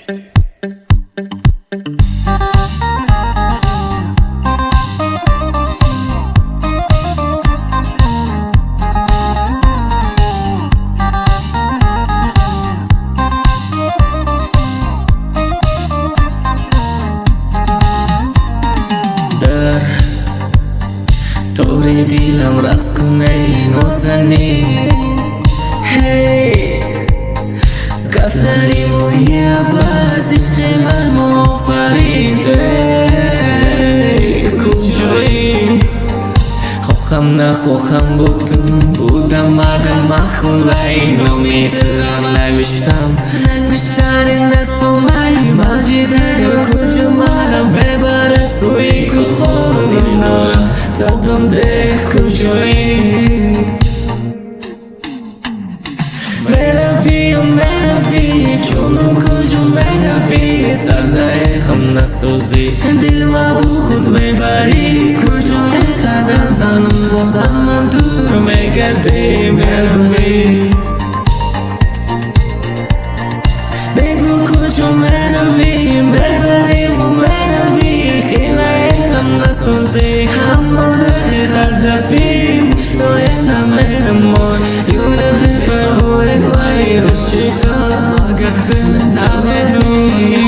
توری دیلم رقص کنه نازنی هی گفتریم و یه باز عشق من مفریده کجایی خوخم نخوخم بودم آدم مخولای نمیتونم نوشتم این دست و مایی مجیده کجا مرم ببره سوی کل خودی نارم زدم ده کجایی مروی جونم کجا مروی سرده خم نسوزی دل ما بو خود میبری کجا خزن زنم باز از من دور میگردی مروی بگو کجا مروی ببری و مروی خیلی خم نسوزی همون خردفیم شوی نمیرمون یونه بفرهوی وی رشیقا گرده نمیدونی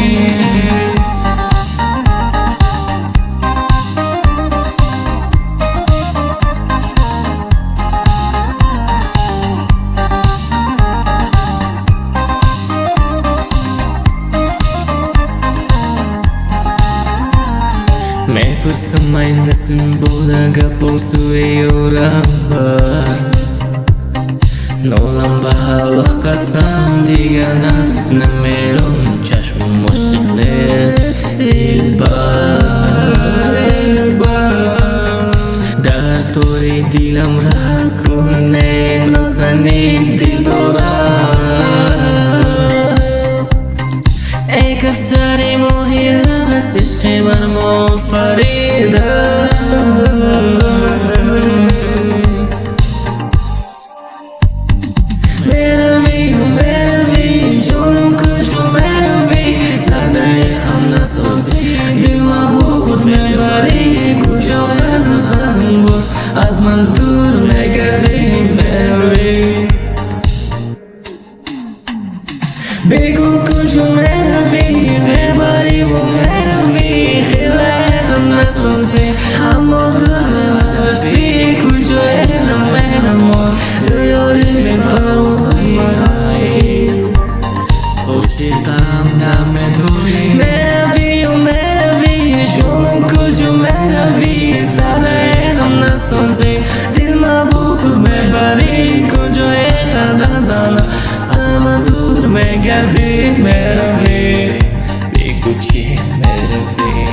میپرسم این نسیم بوده گپم سوی اورم بر نولم به حلق قسم دیگه نست نمیرم چشم مشق نیست دلبر در طوری دیلم رقص کنه نازنین دل دارم ای کفتری موهی بس عشق من مفریده مروی جونم کجا مروی زرده خم نسوزی دل ما بو خود میبری کجا نزن باز از من دور میگردی مروی بگو کجا مروی ببری و مروی خیلی هم نسوزی اما رفی کجا نمینمون یاری میپروی خوشیتم نمیدونی مروی جونم کجا مروی زده هم نسوزی دل ما بو خود میبری کجا قدم زنم از من دور میگردی مروی بگو چی مروی